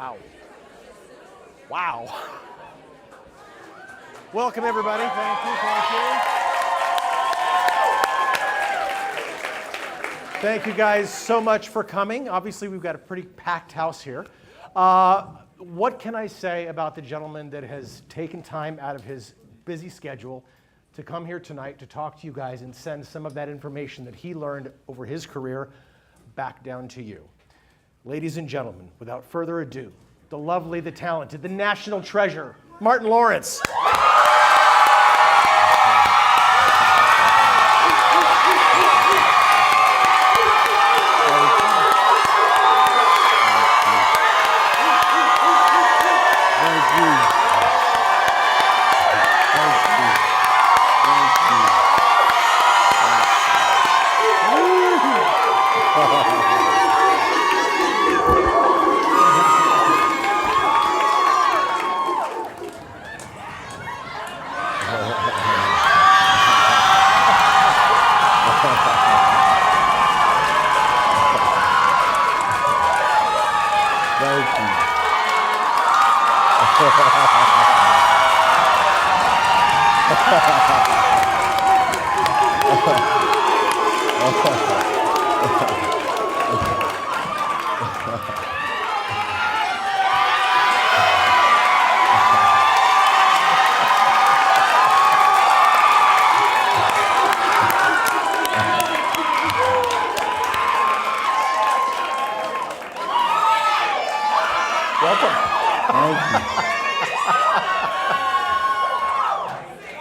Wow. Wow. Welcome, everybody. Thank you. Thank you guys so much for coming. Obviously, we've got a pretty packed house here. What can I say about the gentleman that has taken time out of his busy schedule to come here tonight to talk to you guys and send some of that information that he learned over his career back down to you? Ladies and gentlemen, without further ado, the lovely, the talented, the national treasure, Martin Lawrence.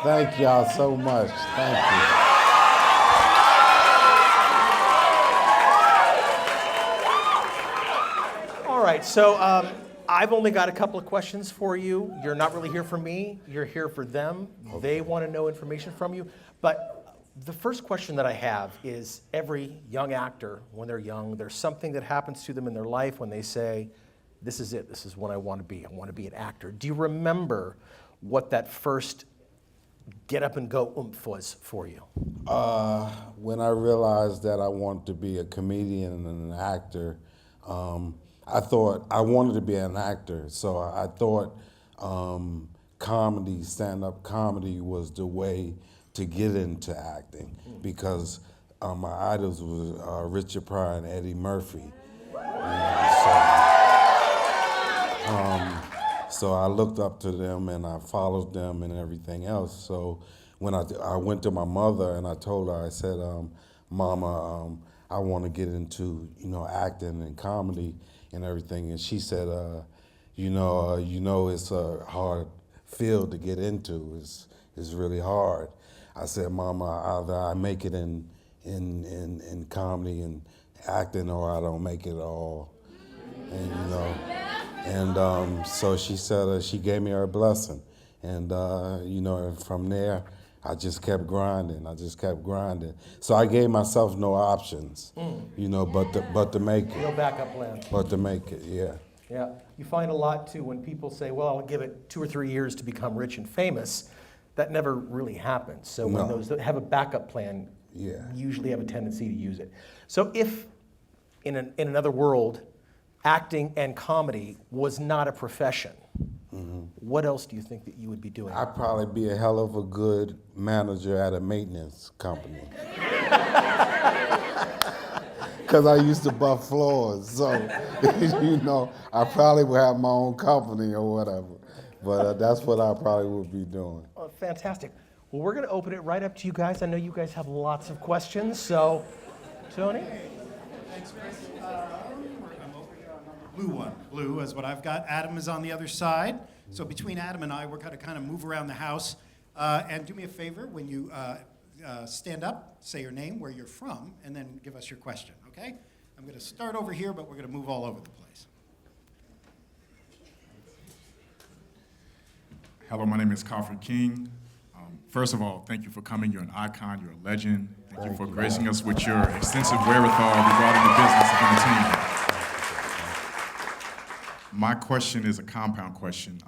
Thank y'all so much. Thank you. All right, so I've only got a couple of questions for you. You're not really here for me. You're here for them. Okay. They want to know information from you. But the first question that I have is, every young actor, when they're young, there's something that happens to them in their life when they say, this is it. This is what I want to be. I want to be an actor. Do you remember what that first get up and go oomph was for you? When I realized that I wanted to be a comedian and an actor, I thought I wanted to be an actor. So I thought comedy, stand-up comedy was the way to get into acting, because my idols were Richard Pryor and Eddie Murphy. So I looked up to them and I followed them and everything else. So when I went to my mother and I told her, I said, Mama, I want to get into acting and comedy and everything. And she said, you know, it's a hard field to get into. It's really hard. I said, Mama, either I make it in comedy and acting, or I don't make it at all. And so she said, she gave me her blessing. And from there, I just kept grinding. So I gave myself no options, but to make it. No backup plan. But to make it, yeah. Yeah, you find a lot too when people say, well, I'll give it 2 or 3 years to become rich and famous. That never really happens. So when those that have a backup plan, usually have a tendency to use it. So if in another world, acting and comedy was not a profession, what else do you think that you would be doing? I'd probably be a hell of a good manager at a maintenance company. Because I used to buff floors, so, I probably would have my own company or whatever. But that's what I probably would be doing. Oh, fantastic. Well, we're going to open it right up to you guys. I know you guys have lots of questions, so, Tony? Thanks, Chris. Blue one. Blue is what I've got. Adam is on the other side. So between Adam and I, we're going to kind of move around the house. And do me a favor, when you stand up, say your name, where you're from, and then give us your question, okay? I'm going to start over here, but we're going to move all over the place. Hello, my name is Crawford King. First of all, thank you for coming. You're an icon. You're a legend. Thank you for gracing us with your extensive wherewithal regarding the business of entertainment. My question is a compound question.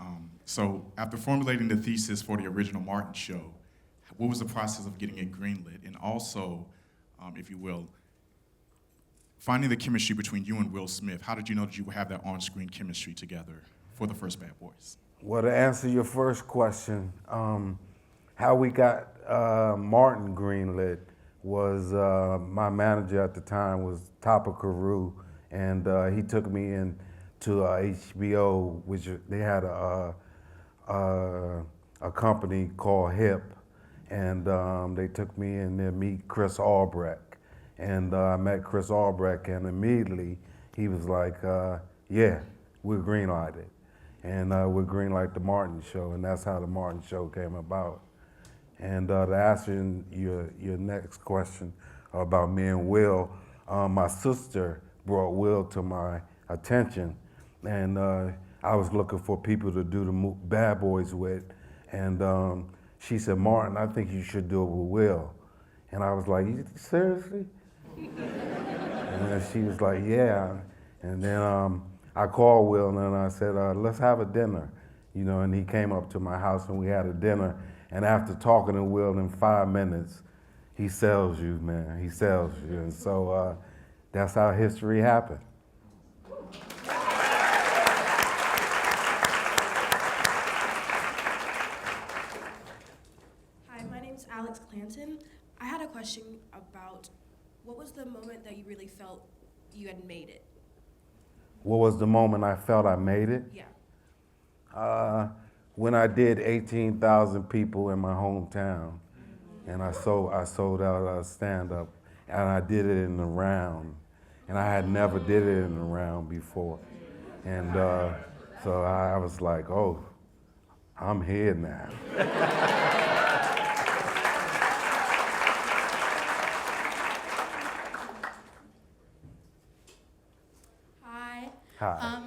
So after formulating the thesis for the original Martin show, what was the process of getting it greenlit? And also, if you will, finding the chemistry between you and Will Smith, how did you know that you would have that on-screen chemistry together for the first Bad Boys? Well, to answer your first question, how we got Martin greenlit was my manager at the time was Tapa Carew, and he took me in to HBO, which they had a company called HIP, and they took me in to meet Chris Albrecht. And I met Chris Albrecht, and immediately he was like, yeah, we're greenlighted. And we're greenlight the Martin Show, and that's how the Martin Show came about. And to answer your next question about me and Will, my sister brought Will to my attention, and I was looking for people to do the Bad Boys with, and she said, Martin, I think you should do it with Will. And I was like, seriously? And she was like, yeah. And then I called Will and I said, let's have a dinner. You know, and he came up to my house and we had a dinner. And after talking to Will in 5 minutes, he sells you, man. He sells you. And so that's how history happened. Hi, my name's Alex Clanton. I had a question about what was the moment that you really felt you had made it? What was the moment I felt I made it? Yeah. When I did 18,000 people in my hometown, and I sold out a stand-up, and I did it in the round, and I had never did it in the round before, and so I was like, oh, I'm here now. Hi.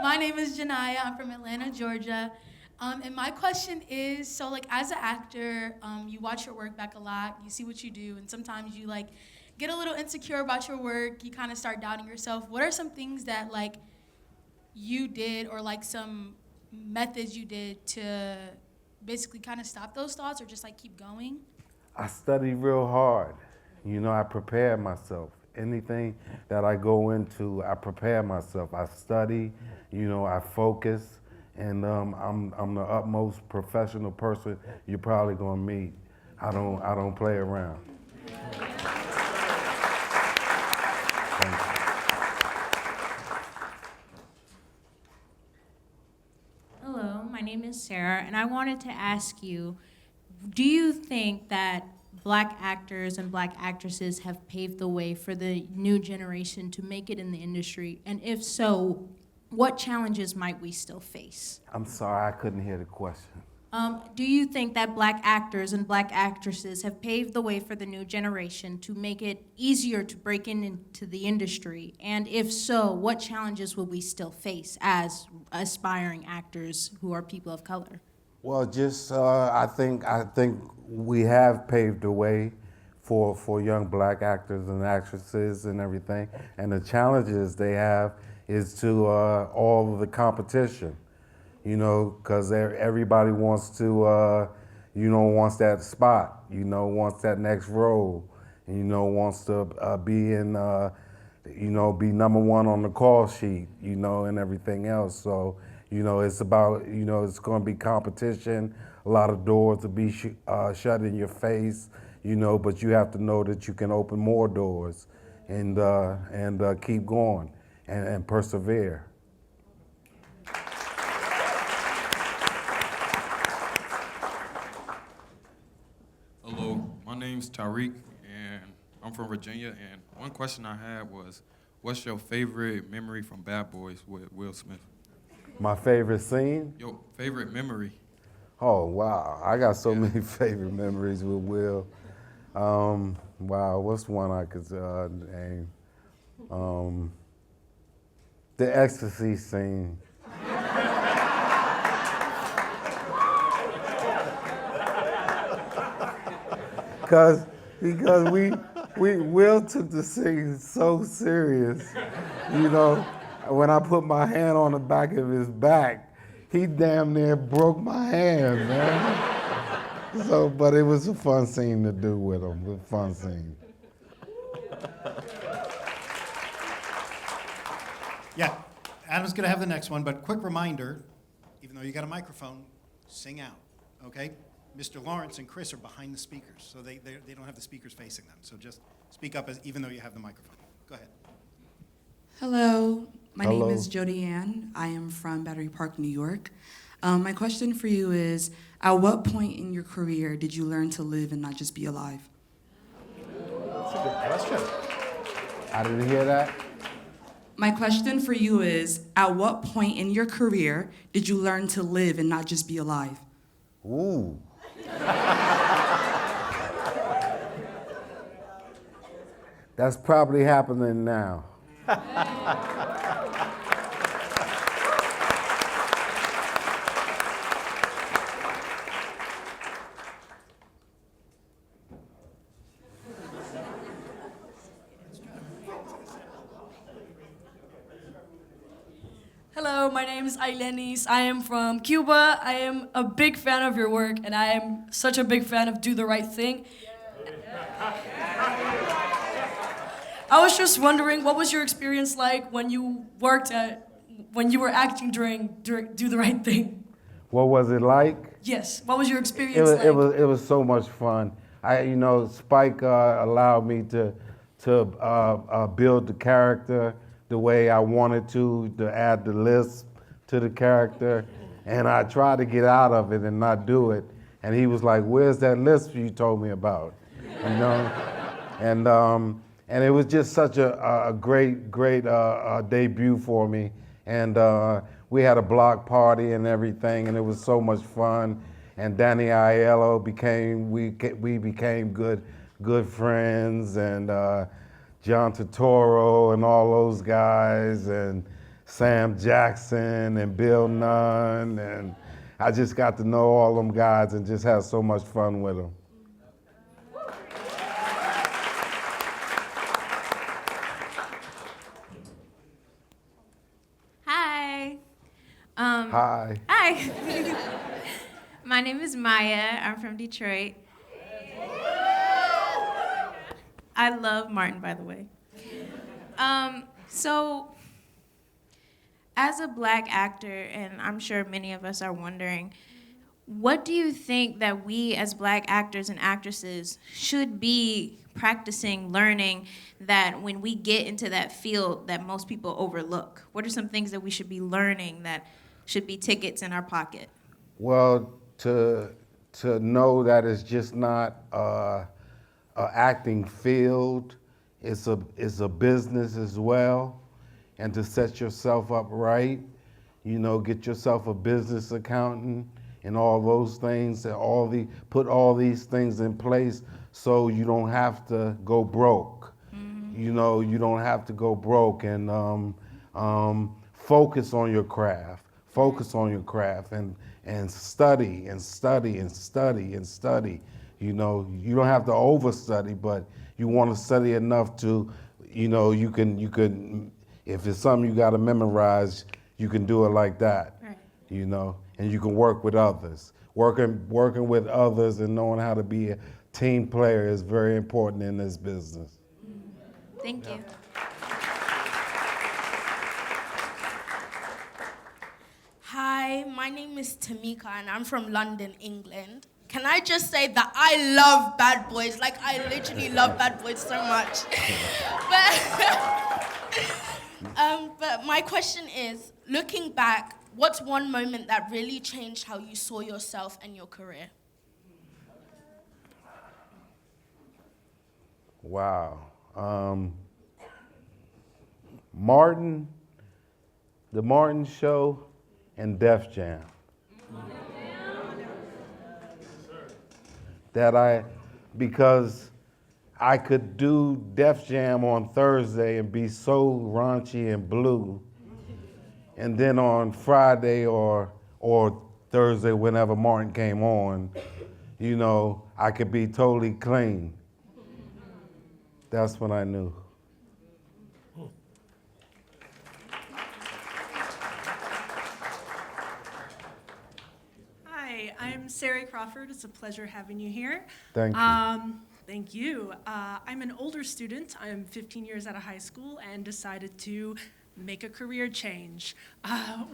My name is Janaya. I'm from Atlanta, Georgia. And my question is, so like as an actor, you watch your work back a lot, you see what you do, and sometimes you like get a little insecure about your work, you kind of start doubting yourself. What are some things that like you did or like some methods you did to basically kind of stop those thoughts or just like keep going? I studied real hard. You know, I prepared myself. Anything that I go into, I prepare myself. I study, you know, I focus, and I'm the utmost professional person you're probably gonna meet. I don't play around. Hello, my name is Sarah, and I wanted to ask you, do you think that Black actors and Black actresses have paved the way for the new generation to make it in the industry? And if so, what challenges might we still face? I'm sorry, I couldn't hear the question. Do you think that Black actors and Black actresses have paved the way for the new generation to make it easier to break into the industry? And if so, what challenges will we still face as aspiring actors who are people of color? Well, just I think we have paved the way for young Black actors and actresses and everything. And the challenges they have is to all of the competition, you know, because everybody wants to, you know, wants that spot, you know, wants that next role, and, you know, wants to be in, you know, be number one on the call sheet, you know, and everything else. So, you know, it's about, you know, it's going to be competition, a lot of doors to be shut in your face, you know, but you have to know that you can open more doors and keep going and persevere. Hello, my name's Tariq, and I'm from Virginia, and one question I had was, what's your favorite memory from Bad Boys with Will Smith? My favorite scene? Your favorite memory? Oh, wow. I got so many favorite memories with Will. Wow, what's one I could name? The ecstasy scene. Because Will took the scene so serious, you know. When I put my hand on the back of his back, he damn near broke my hand, man. So, but it was a fun scene to do with him, a fun scene. Yeah, Adam's going to have the next one, but quick reminder, even though you got a microphone, sing out, okay? Mr. Lawrence and Chris are behind the speakers, so they don't have the speakers facing them. So just speak up even though you have the microphone. Go ahead. Hello, my Hello. name is Jody Ann. I am from Battery Park, New York. My question for you is, at what point in your career did you learn to live and not just be alive? That's a good question. I didn't hear that. My question for you is, at what point in your career did you learn to live and not just be alive? Ooh. That's probably happening now. Hello, my name is Ailenis. I am from Cuba. I am a big fan of your work, and I am such a big fan of Do the Right Thing. I was just wondering, what was your experience like when you were acting during Do the Right Thing? What was it like? Yes, what was your experience like? It was so much fun. Spike allowed me to build the character the way I wanted to add the lisp to the character, and I tried to get out of it and not do it. And he was like, "Where's that lisp you told me about?" You know, and it was just such a great debut for me. And we had a block party and everything, and it was so much fun. And Danny Aiello we became good friends, and John Turturro and all those guys, and Sam Jackson and Bill Nunn, and I just got to know all them guys and just had so much fun with them. Hi. Hi. Hi. My name is Maya. I'm from Detroit. I love Martin, by the way. So, as a Black actor, and I'm sure many of us are wondering, what do you think that we as Black actors and actresses should be practicing, learning, that when we get into that field that most people overlook? What are some things that we should be learning that should be tickets in our pocket? Well, to know that it's just not a acting field, it's a business as well, and to set yourself up right, get yourself a business accountant and all those things, and put all these things in place so you don't have to go broke. Mm-hmm. You don't have to go broke, and focus on your craft. Focus on your craft and study and study and study and study. You don't have to overstudy, but you want to study enough to, you can, if it's something you got to memorize, you can do it like that. Right. And you can work with others. Working with others and knowing how to be a team player is very important in this business. Thank you. Hi, my name is Tamika, and I'm from London, England. Can I just say that I love Bad Boys? Like, I literally love Bad Boys so much. But my question is, looking back, what's one moment that really changed how you saw yourself and your career? Wow. Martin, the Martin Show, and Def Jam. Because I could do Def Jam on Thursday and be so raunchy and blue, and then on Friday or Thursday, whenever Martin came on, I could be totally clean. That's when I knew. Hi, I'm Sarah Crawford. It's a pleasure having you here. Thank you. Thank you. I'm an older student. I'm 15 years out of high school and decided to make a career change.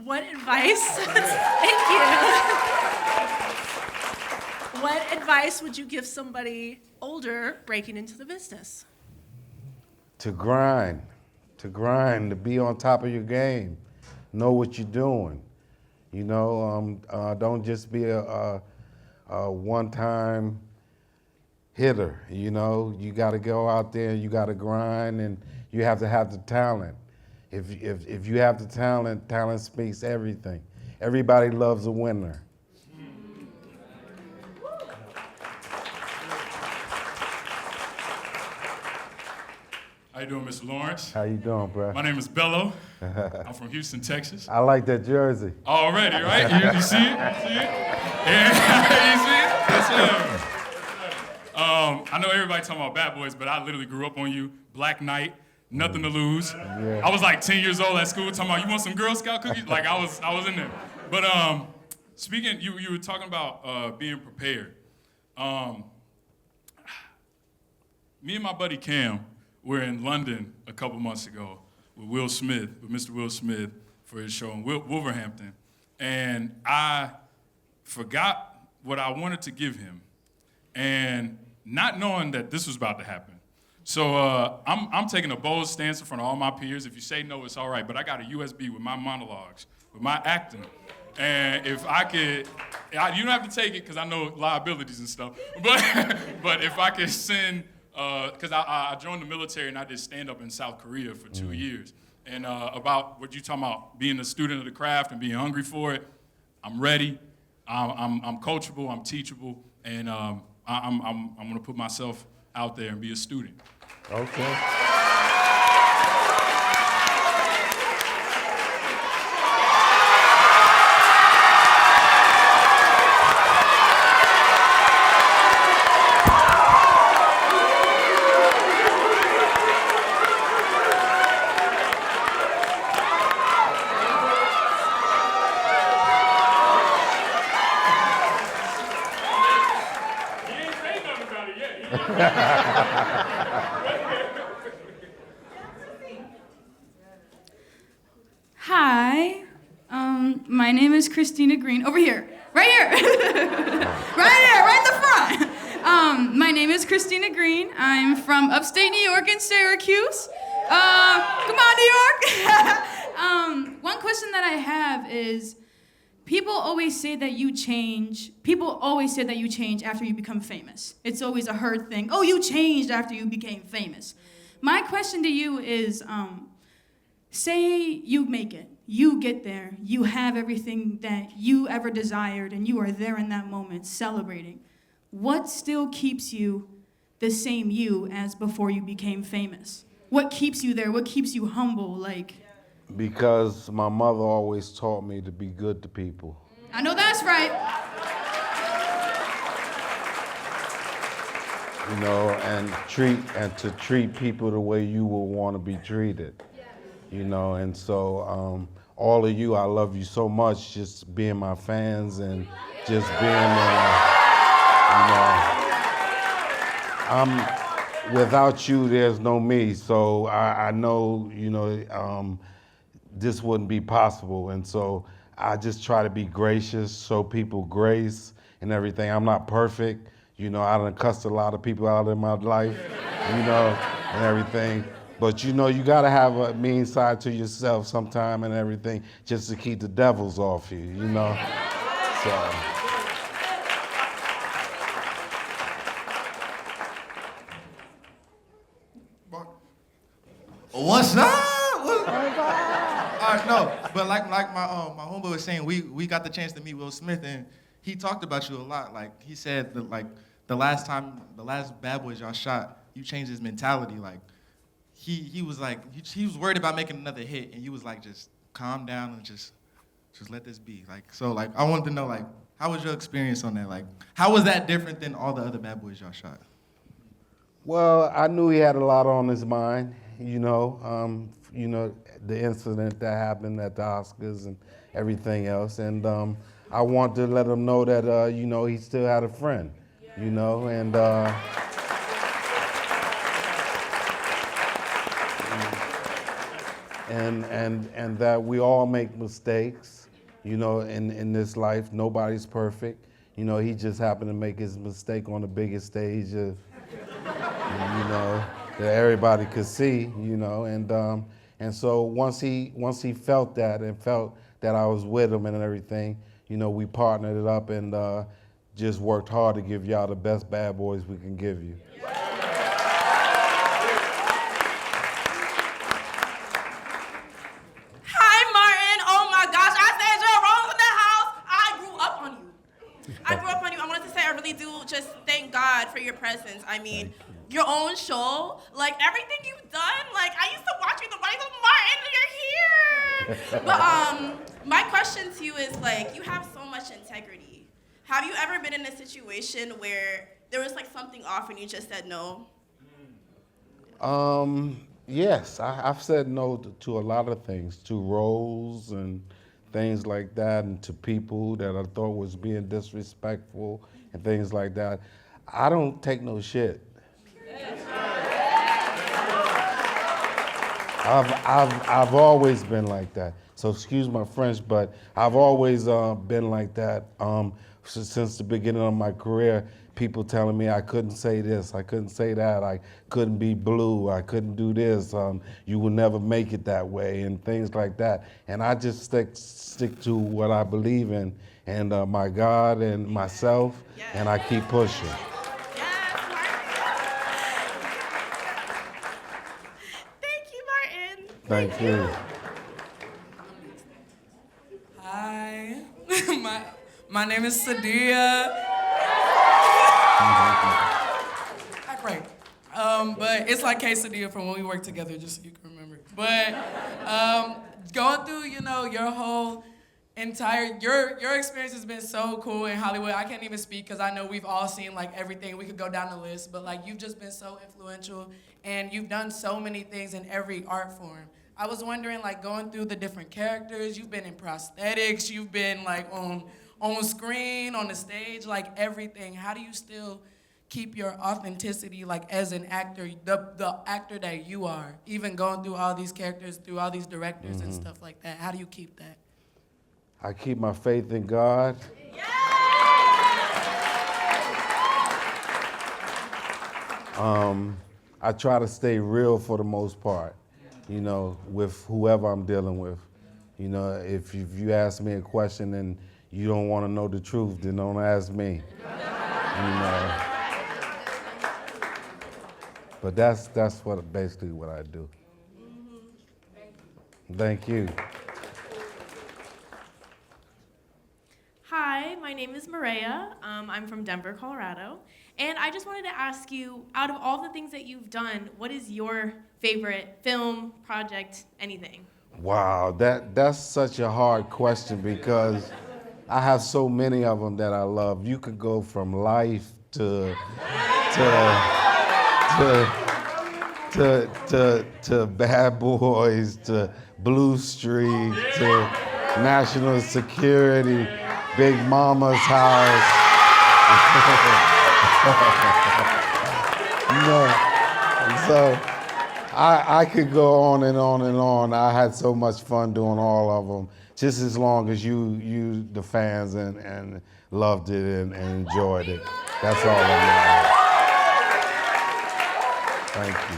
What advice? Thank you. What advice would you give somebody older breaking into the business? To grind, to be on top of your game, know what you're doing. You know, don't just be a one-time hitter. You know, you got to go out there, you got to grind, and you have to have the talent. If you have the talent, talent speaks everything. Everybody loves a winner. How you doing, Mr. Lawrence? How you doing, bro? My name is Bello. I'm from Houston, Texas. I like that jersey. Already, right? You see it? See it? Yeah, you see it? Yes, sir. I know everybody talking about Bad Boys, but I literally grew up on you. Black Knight, nothing to lose. Yeah. I was like 10 years old at school talking about, you want some Girl Scout cookies? Like I was in there. But speaking, you were talking about being prepared. Me and my buddy Cam were in London a couple months ago with Mr. Will Smith for his show in Wolverhampton. And I forgot what I wanted to give him, and not knowing that this was about to happen. So I'm taking a bold stance in front of all my peers. If you say no, it's all right, but I got a USB with my monologues, with my acting. And if I could, you don't have to take it because I know liabilities and stuff, but if I could send, because I joined the military and I did stand-up in South Korea for 2 years. And about what you're talking about, being a student of the craft and being hungry for it, I'm ready, I'm coachable, I'm teachable, and I'm gonna put myself out there and be a student. Okay. Hi, my name is Christina Green. Over here, right here, right in the front. My name is Christina Green. I'm from upstate New York in Syracuse. Come on, New York. One question that I have is, people always say that you change. People always say that you change after you become famous. It's always a heard thing. Oh, you changed after you became famous. My question to you is, say you make it, you get there, you have everything that you ever desired, and you are there in that moment celebrating. What still keeps you the same you as before you became famous? What keeps you there? What keeps you humble? Like, Because my mother always taught me to be good to people. I know that's right. You know, and to treat people the way you would want to be treated. You know, and so all of you, I love you so much, just being my fans and just being, without you, there's no me. So I know, this wouldn't be possible. And so I just try to be gracious, show people grace and everything. I'm not perfect. I done cussed a lot of people out in my life, and everything. But you gotta have a mean side to yourself sometime and everything, just to keep the devils off you, So. What's up? No, but like my homeboy was saying, we got the chance to meet Will Smith, and he talked about you a lot. Like he said that the last Bad Boys y'all shot, you changed his mentality. Like he was he was worried about making another hit, and you was like, just calm down and just let this be. I wanted to know how was your experience on that? Like how was that different than all the other Bad Boys y'all shot? Well, I knew he had a lot on his mind, the incident that happened at the Oscars and everything else. And I wanted to let him know that, he still had a friend, and and that we all make mistakes, you know, in this life. Nobody's perfect. You know, he just happened to make his mistake on the biggest stage of, you know, that everybody could see, you know, and so once he felt that and felt that I was with him and everything, you know, we partnered it up and just worked hard to give y'all the best Bad Boys we can give you. Hi, Martin. Oh my gosh, I said Jerome's in the house. I grew up on you. I wanted to say I really do just thank God for your presence. I mean, your own show, like everything you've done, like I used to watch you the Rise of Martin, you're here. But my question to you is like, you have so much integrity. Have you ever been in a situation where there was like something off and you just said no? Yes, I've said no to a lot of things, to roles and things like that, and to people that I thought was being disrespectful and things like that. I don't take no shit. I've always been like that. So excuse my French, but I've always been like that since the beginning of my career. People telling me I couldn't say this, I couldn't say that, I couldn't be blue, I couldn't do this, you will never make it that way, and things like that. And I just stick to what I believe in, and my God and myself, and I keep pushing. Thank you. Hi, my name is Sadia. Hi, great. But it's like quesadilla from when we worked together, just so you can remember. But going through, you know, your whole entire, your experience has been so cool in Hollywood. I can't even speak because I know we've all seen like everything. We could go down the list, but like you've just been so influential and you've done so many things in every art form. I was wondering, like, going through the different characters, you've been in prosthetics, you've been like on screen, on the stage, like everything. How do you still keep your authenticity, like as an actor, the actor that you are, even going through all these characters, through all these directors and stuff like that? How do you keep that? I keep my faith in God. I try to stay real for the most part, you know, with whoever I'm dealing with. You know, if you ask me a question and you don't want to know the truth, then don't ask me. You know. But that's basically what I do. Thank you. Hi, my name is Maria. I'm from Denver, Colorado. And I just wanted to ask you, out of all the things that you've done, what is your favorite film, project, anything? Wow, that's such a hard question because I have so many of them that I love. You could go from Life to Bad Boys, to Blue Street, to National Security, Big Mama's House. You know, so I could go on and on and on. I had so much fun doing all of them, just as long as you the fans, and loved it and enjoyed it. That's all I know. Thank you.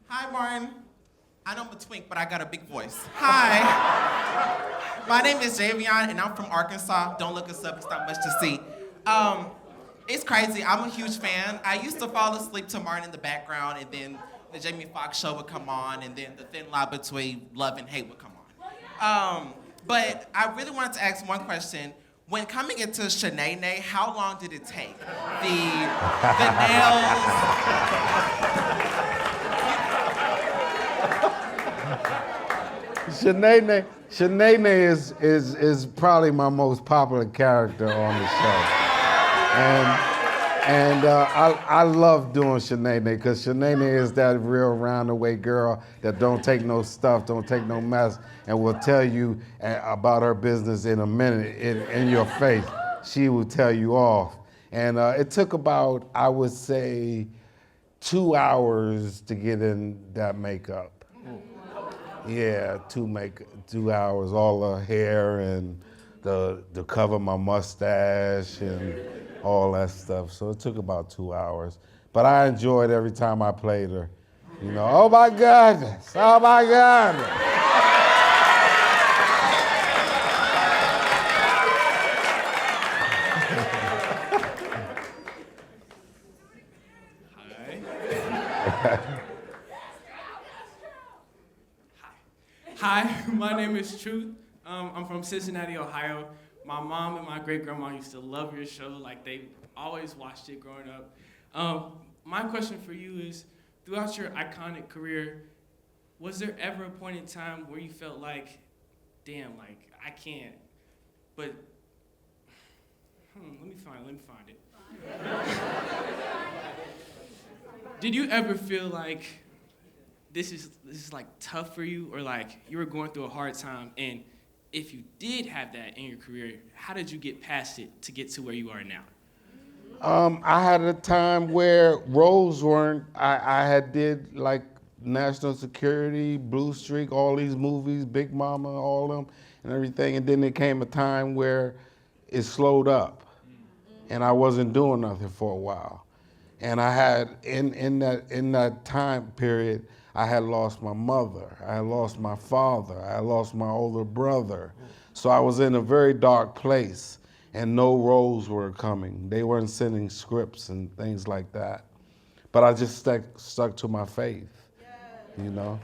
Hi, Martin. I know I'm a twink, but I got a big voice. Hi. My name is Javion, and I'm from Arkansas. Don't look us up, it's not much to see. It's crazy, I'm a huge fan. I used to fall asleep to Martin in the background, and then the Jamie Foxx show would come on, and then the thin line between love and hate would come on. But I really wanted to ask one question. When coming into Sheneneh, how long did it take? The nails. Sheneneh is probably my most popular character on the show. And I love doing Sheneneh because Sheneneh is that real round-the-way girl that don't take no stuff, don't take no mess, and will tell you about her business in a minute in your face. She will tell you off. And it took about, I would say, 2 hours to get in that makeup. Yeah, 2 hours, all the hair and the cover my mustache and all that stuff. So it took about 2 hours. But I enjoyed every time I played her. You know, oh my goodness, oh my goodness. Hi, my name is Truth. I'm from Cincinnati, Ohio. My mom and my great-grandma used to love your show. Like, they always watched it growing up. My question for you is, throughout your iconic career, was there ever a point in time where you felt like, damn, like, I can't, but, let me find it. Did you ever feel like this is like tough for you, or like you were going through a hard time, and if you did have that in your career, how did you get past it to get to where you are now? I had a time where roles weren't, I had did like National Security, Blue Streak, all these movies, Big Mama, all of them and everything, and then there came a time where it slowed up and I wasn't doing nothing for a while. And I had, in that time period, I had lost my mother, I had lost my father, I had lost my older brother. So I was in a very dark place and no roles were coming. They weren't sending scripts and things like that. But I just stuck to my faith, you know?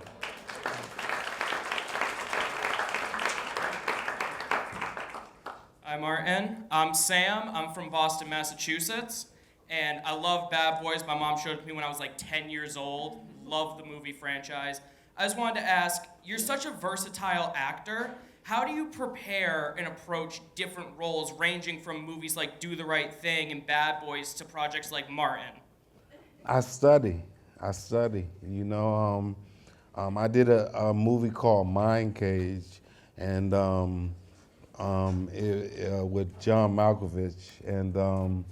Hi, Martin. I'm Sam. I'm from Boston, Massachusetts. And I love Bad Boys. My mom showed it to me when I was like 10 years old. Love the movie franchise. I just wanted to ask, you're such a versatile actor. How do you prepare and approach different roles, ranging from movies like Do the Right Thing and Bad Boys to projects like Martin? I study. You know, I did a movie called Mind Cage, and with John Malkovich, and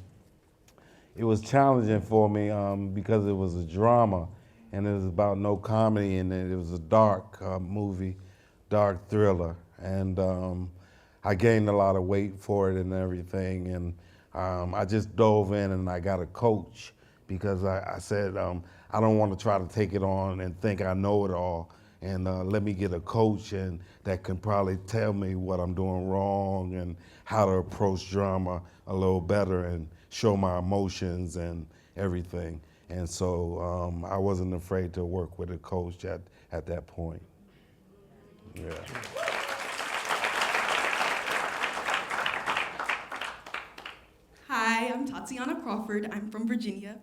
it was challenging for me because it was a drama, and it was about no comedy in it. It was a dark movie, dark thriller, and I gained a lot of weight for it and everything, and I just dove in and I got a coach because I said, I don't want to try to take it on and think I know it all, and let me get a coach and that can probably tell me what I'm doing wrong and how to approach drama a little better and show my emotions and everything. And so I wasn't afraid to work with a coach at that point. Yeah. Hi, I'm Tatiana Crawford. I'm from Virginia.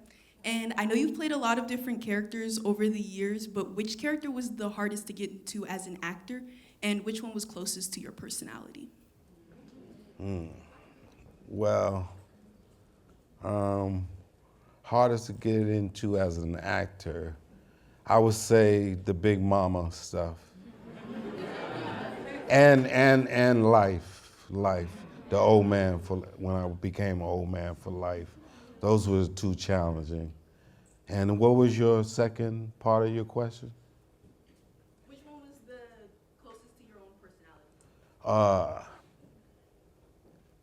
And I know you've played a lot of different characters over the years, but which character was the hardest to get into as an actor, and which one was closest to your personality? Well, hardest to get into as an actor, I would say the Big Mama stuff. and life, the old man when I became an old man for life. Those were too challenging. And what was your second part of your question? Which one was the closest to your own personality?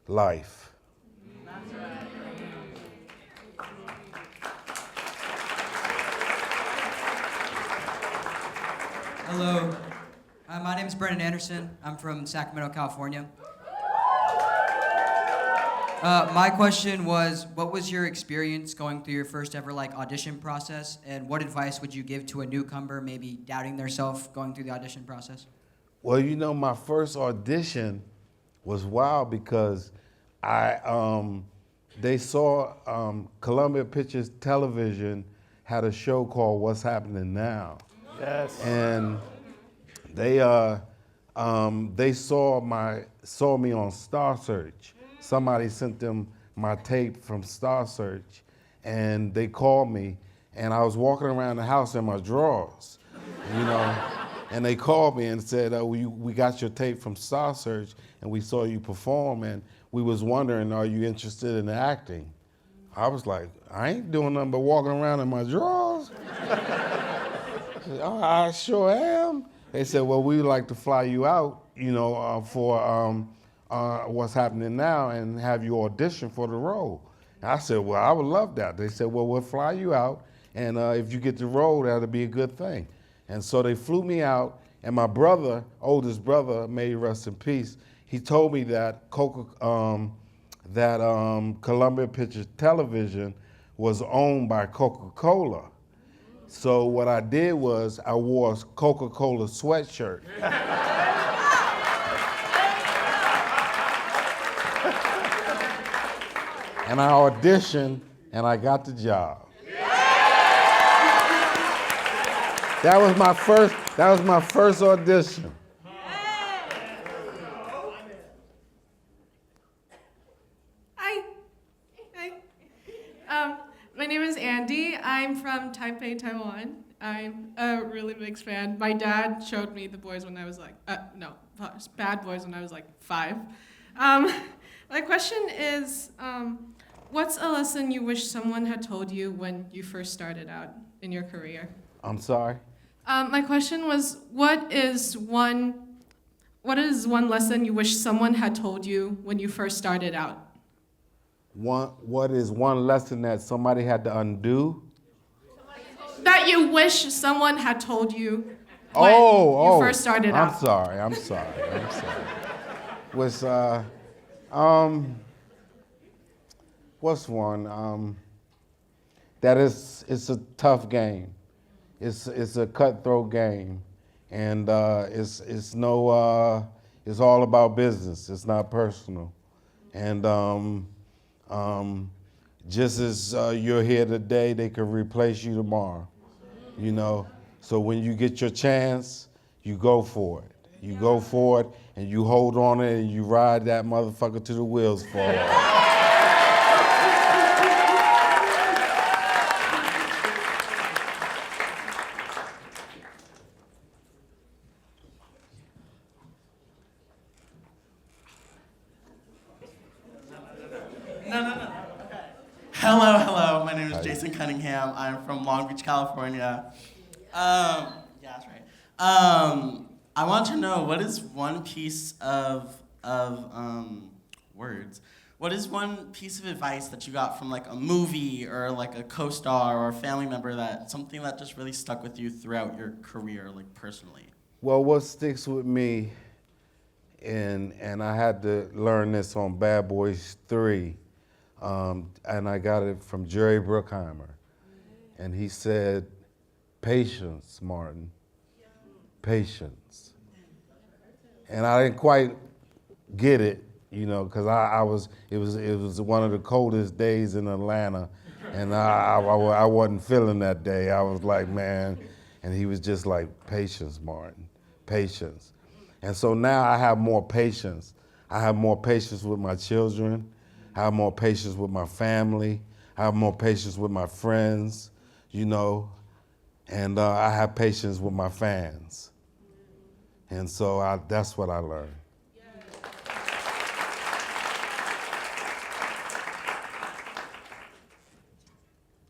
Life. Hello, my name is Brendan Anderson. I'm from Sacramento, California. My question was, what was your experience going through your first ever audition process, and what advice would you give to a newcomer maybe doubting themselves going through the audition process? Well, you know, my first audition was wild because they saw Columbia Pictures Television had a show called What's Happening Now. Yes. And they saw me on Star Search. Somebody sent them my tape from Star Search, and they called me, and I was walking around the house in my drawers, you know, and they called me and said, we got your tape from Star Search, and we saw you perform, and we was wondering, are you interested in acting? I was like, I ain't doing nothing but walking around in my drawers. I said, oh, I sure am. They said, well, we'd like to fly you out, for what's happening now and have you audition for the role. And I said, well, I would love that. They said, well, we'll fly you out, and if you get the role, that'll be a good thing. And so they flew me out, and my brother, oldest brother, may he rest in peace, he told me that Columbia Pictures Television was owned by Coca-Cola. So what I did was I wore a Coca-Cola sweatshirt. And I auditioned, and I got the job. That was my first audition. Hi. My name is Andy. I'm from Taipei, Taiwan. I'm a really big fan. My dad showed me The Boys when I was Bad Boys when I was like 5. My question is, what's a lesson you wish someone had told you when you first started out in your career? I'm sorry? My question was, what is one lesson you wish someone had told you when you first started out? What is one lesson that somebody had to undo? That you wish someone had told you when you first started out. I'm sorry. What's one? That it's a tough game. It's a cutthroat game, and it's all about business. It's not personal, and just as you're here today, they could replace you tomorrow. So when you get your chance, you go for it. You go for it, and you hold on it, and you ride that motherfucker till the wheels fall off. Hello. My name is Jason Cunningham. I'm from Long Beach, California. Yeah, that's right. I want to know, what is one piece of words? What is one piece of advice that you got from like a movie or like a co-star or a family member, something that just really stuck with you throughout your career, like personally? Well, what sticks with me, and I had to learn this on Bad Boys 3, and I got it from Jerry Bruckheimer. And he said, patience, Martin, patience. And I didn't quite get it, because it was one of the coldest days in Atlanta, and I wasn't feeling that day. I was like, man, and he was just like, patience, Martin, patience. And so now I have more patience. I have more patience with my children. I have more patience with my family. I have more patience with my friends, and I have patience with my fans. And so that's what I learned.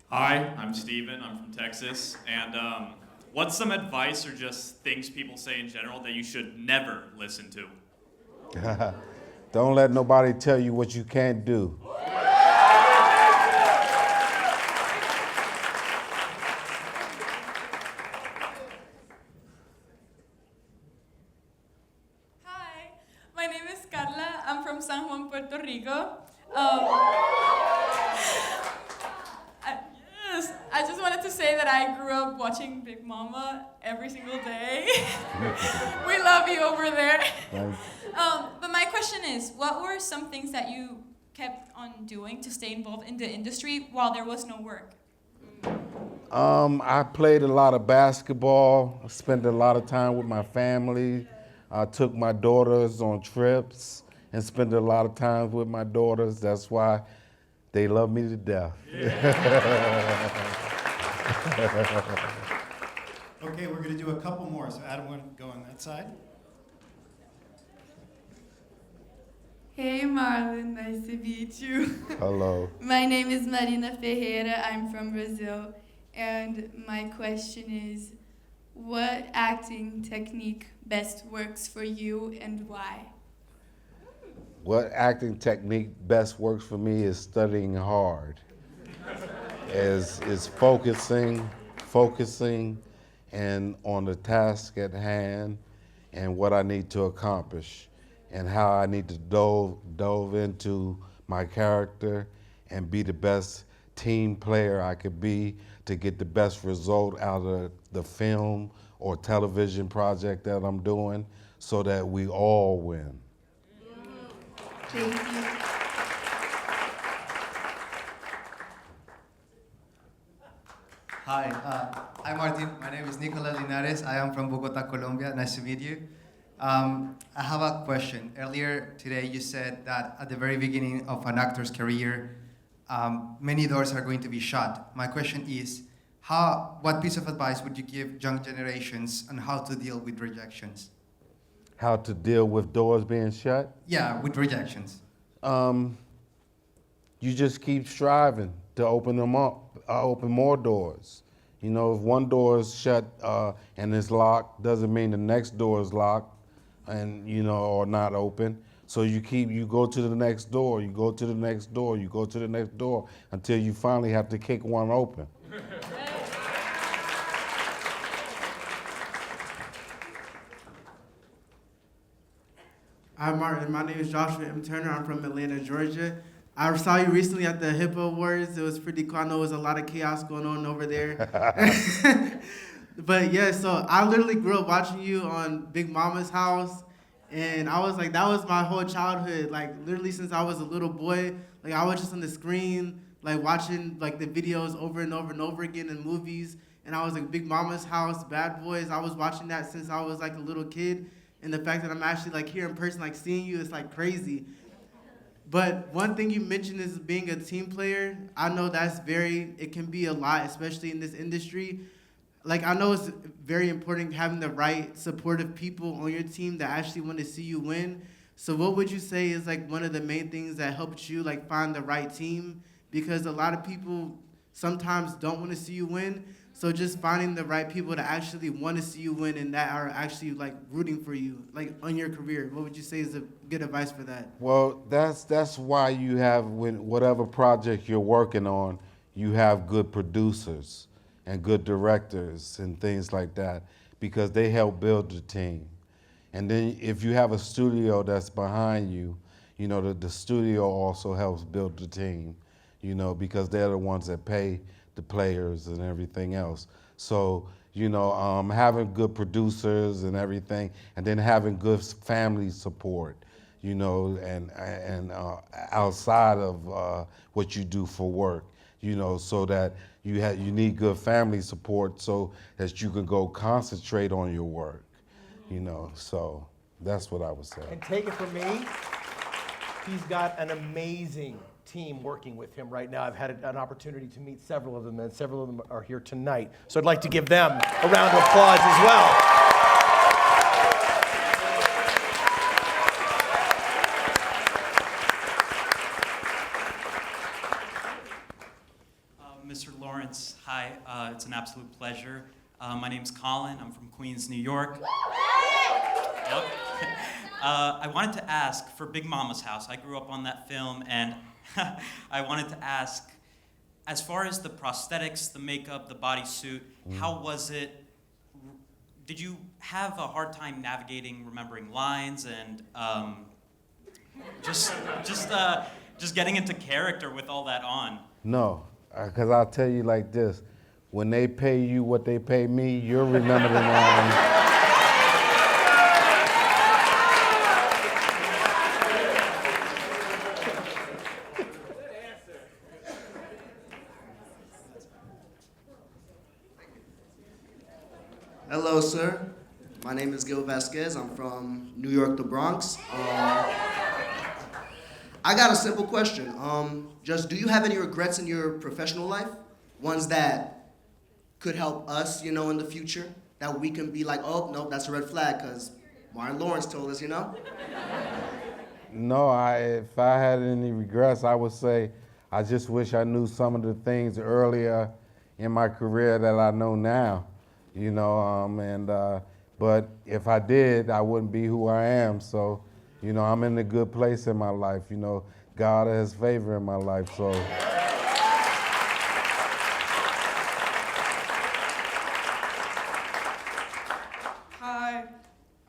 Hi, I'm Steven. I'm from Texas. And what's some advice or just things people say in general that you should never listen to? Don't let nobody tell you what you can't do. Hi, my name is Carla. I'm from San Juan, Puerto Rico. I just wanted to say that I grew up watching Big Momma every single day. We love you over there. But my question is, what were some things that you kept on doing to stay involved in the industry while there was no work? I played a lot of basketball. I spent a lot of time with my family. I took my daughters on trips and spent a lot of time with my daughters. That's why they love me to death. Okay, we're going to do a couple more. So Adam, want to go on that side? Hey Marlon, nice to meet you. Hello. My name is Marina Ferreira. I'm from Brazil. And my question is, what acting technique best works for you and why? What acting technique best works for me is studying hard. Is focusing, and on the task at hand and what I need to accomplish and how I need to dove into my character and be the best team player I could be to get the best result out of the film or television project that I'm doing so that we all win. Thank you. Hi, Martin. My name is Nicola Linares. I am from Bogota, Colombia. Nice to meet you. I have a question. Earlier today, you said that at the very beginning of an actor's career, many doors are going to be shut. My question is, what piece of advice would you give young generations on how to deal with rejections? How to deal with doors being shut? Yeah, with rejections. You just keep striving to open them up, open more doors. You know, if one door is shut and it's locked, doesn't mean the next door is locked and, you know, or not open. So you go to the next door, you go to the next door, you go to the next door until you finally have to kick one open. Hi, Martin. My name is Joshua M. Turner. I'm from Atlanta, Georgia. I saw you recently at the HIPAA Awards. It was pretty cool. I know there was a lot of chaos going on over there. But yeah, so I literally grew up watching you on Big Mama's House. And I was like, that was my whole childhood. Like literally since I was a little boy, like I was just on the screen, like watching like the videos over and over and over again in movies. And I was like, Big Mama's House, Bad Boys. I was watching that since I was like a little kid. And the fact that I'm actually like here in person, like seeing you, is like crazy. But one thing you mentioned is being a team player. I know it can be a lot, especially in this industry. Like I know it's very important having the right supportive people on your team that actually want to see you win. So what would you say is like one of the main things that helped you like find the right team? Because a lot of people sometimes don't want to see you win. So just finding the right people to actually want to see you win and that are actually like rooting for you, like on your career. What would you say is a good advice for that? Well, that's why you have, whatever project you're working on, you have good producers and good directors and things like that, because they help build the team. And then if you have a studio that's behind you, you know, the studio also helps build the team, you know, because they're the ones that pay the players and everything else. So, you know, having good producers and everything, and then having good family support, you know, and outside of what you do for work, you know, so that you need good family support so that you can go concentrate on your work, you know. So that's what I would say. And take it from me, he's got an amazing team working with him right now. I've had an opportunity to meet several of them, and several of them are here tonight. So I'd like to give them a round of applause as well. Mr. Lawrence, hi. It's an absolute pleasure. My name's Colin. I'm from Queens, New York. Yep. I wanted to ask, for Big Mama's House, I grew up on that film, and I wanted to ask, as far as the prosthetics, the makeup, the bodysuit, how was it? Did you have a hard time navigating, remembering lines, and just getting into character with all that on? No, because I'll tell you like this, when they pay you what they pay me, you'll remember the lines. Hello, sir. My name is Gil Vasquez. I'm from New York, the Bronx. I got a simple question. Just, do you have any regrets in your professional life? Ones that could help us, you know, in the future? That we can be like, oh, no, that's a red flag, because Martin Lawrence told us, you know? No, if I had any regrets, I would say I just wish I knew some of the things earlier in my career that I know now, you know, but if I did, I wouldn't be who I am. So, you know, I'm in a good place in my life. You know, God has favor in my life, so. Hi,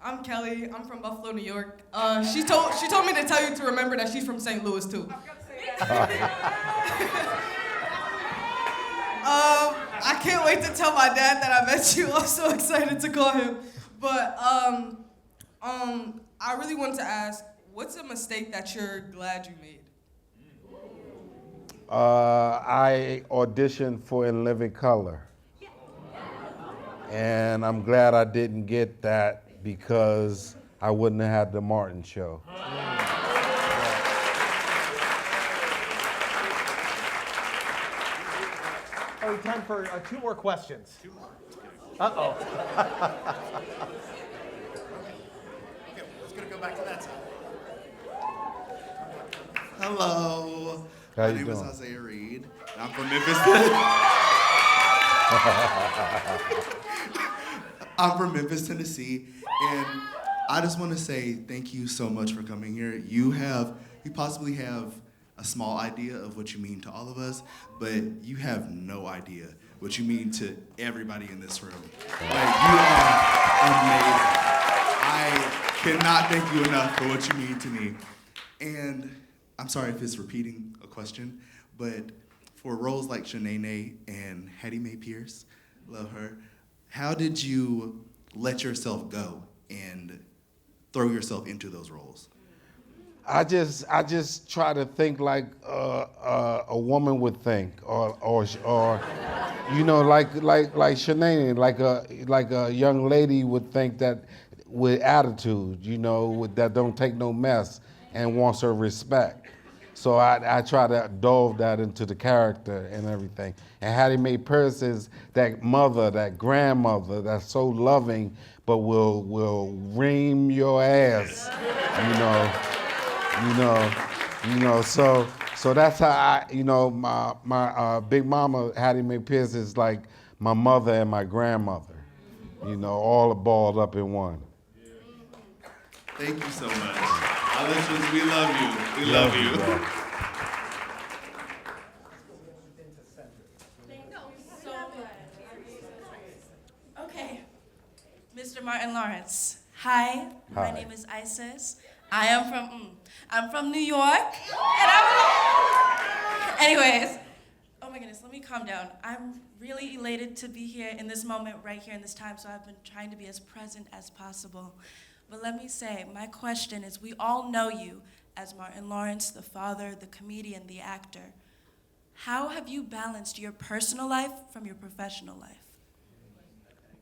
I'm Kelly. I'm from Buffalo, New York. She told me to tell you to remember that she's from St. Louis too. I can't wait to tell my dad that I met you. I'm so excited to call him. But I really wanted to ask, what's a mistake that you're glad you made? I auditioned for In Living Color. And I'm glad I didn't get that because I wouldn't have had the Martin show. Oh, time for 2 more questions. Uh-oh. Okay, let's go back to that side. Hello. How My you name is doing? Isaiah Reed. And I'm from Memphis. I'm from Memphis, Tennessee, and I just want to say thank you so much for coming here. You possibly have a small idea of what you mean to all of us, but you have no idea what you mean to everybody in this room. Like, you are amazing. I cannot thank you enough for what you mean to me. And I'm sorry if it's repeating a question, but for roles like Sheneneh and Hattie Mae Pierce, love her, how did you let yourself go and throw yourself into those roles? I just try to think like a woman would think, or you know, like Sheneneh, like a young lady would think, that with attitude, you know, that don't take no mess and wants her respect. So I try to delve that into the character and everything. And Hattie Mae Pierce is that mother, that grandmother that's so loving, but will ream your ass, you know. So that's how I, you know, my big mama Hattie Mae Pierce is like my mother and my grandmother, you know, all balled up in one. Thank you so much. Our listeners, we love you. We love you. Bro. Okay, Mr. Martin Lawrence. Hi, my Hi. name is Isis. I'm from New York, and anyways, oh my goodness, let me calm down. I'm really elated to be here in this moment, right here in this time, so I've been trying to be as present as possible. But let me say, my question is, we all know you as Martin Lawrence, the father, the comedian, the actor. How have you balanced your personal life from your professional life?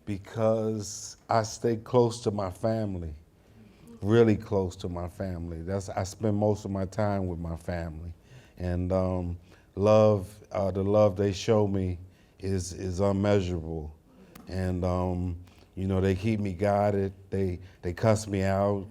Because I stay close to my family, really close to my family. I spend most of my time with my family, and the love they show me is unmeasurable, and you know, they keep me guided. They cuss me out.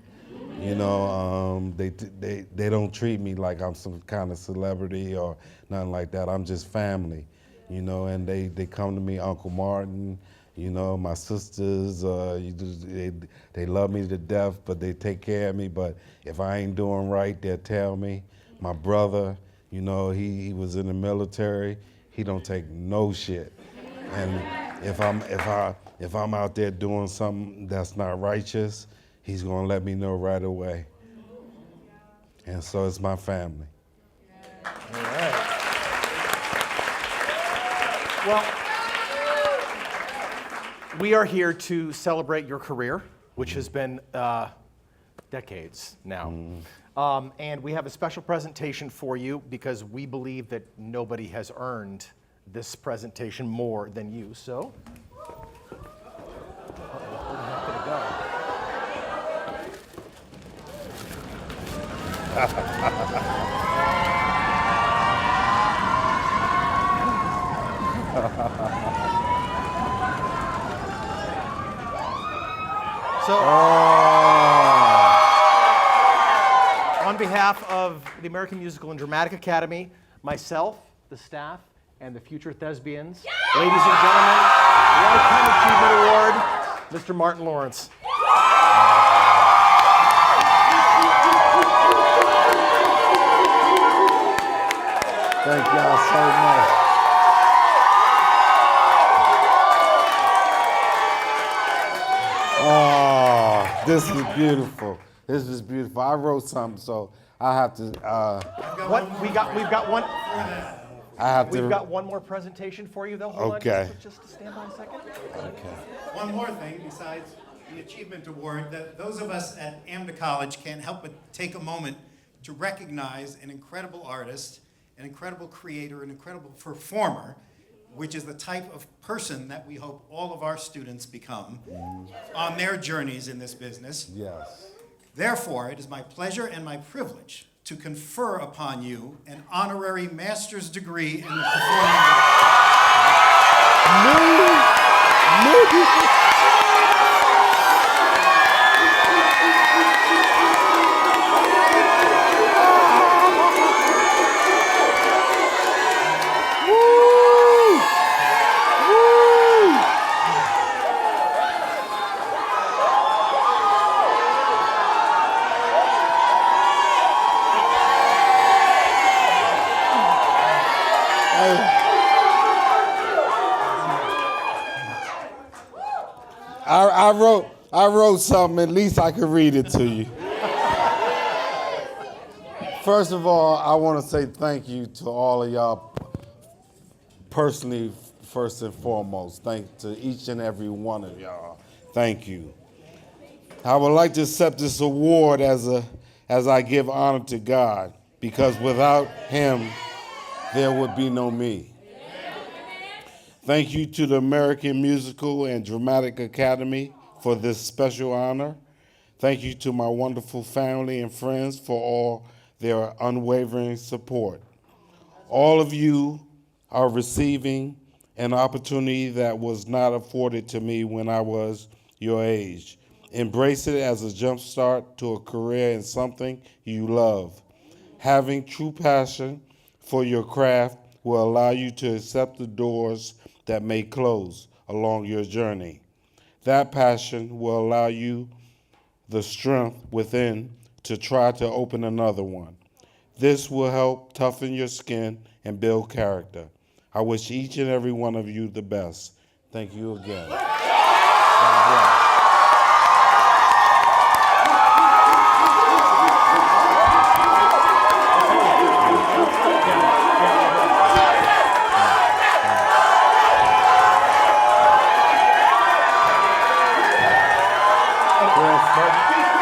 You know, they don't treat me like I'm some kind of celebrity or nothing like that. I'm just family, you know, and they come to me, Uncle Martin, you know, my sisters, they love me to death, but they take care of me. But if I ain't doing right, they'll tell me. My brother, you know, he was in the military. He don't take no shit. And if I'm out there doing something that's not righteous, he's gonna let me know right away. And so it's my family. All right. Well, we are here to celebrate your career, which has been decades now. And we have a special presentation for you because we believe that nobody has earned this presentation more than you. So, on behalf of the American Musical and Dramatic Academy, myself, the staff, and the future thespians. Ladies and gentlemen, Lifetime Achievement Award, Mr. Martin Lawrence. Thank y'all so much. Oh, this is beautiful. This is beautiful. I wrote something, so I have to. We've got one. I have to. We've got one more presentation for you, though. Hold Okay. on, just stand by a second. Okay. One more thing besides the Achievement Award, that those of us at AMDA College can't help but take a moment to recognize an incredible artist, an incredible creator, an incredible performer, which is the type of person that we hope all of our students become on their journeys in this business. Yes. Therefore, it is my pleasure and my privilege to confer upon you an honorary master's degree in the performing arts. I wrote something, at least I could read it to you. First of all, I want to say thank you to all of y'all personally, first and foremost. Thank to each and every one of y'all. Thank you. I would like to accept this award as I give honor to God, because without him, there would be no me. Thank you to the American Musical and Dramatic Academy for this special honor. Thank you to my wonderful family and friends for all their unwavering support. All of you are receiving an opportunity that was not afforded to me when I was your age. Embrace it as a jump start to a career in something you love. Having true passion for your craft will allow you to accept the doors that may close along your journey. That passion will allow you the strength within to try to open another one. This will help toughen your skin and build character. I wish each and every one of you the best. Thank you again. God bless.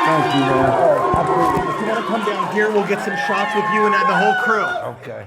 Thank you, man. Absolutely. If you want to come down here, we'll get some shots with you and the whole crew. Okay.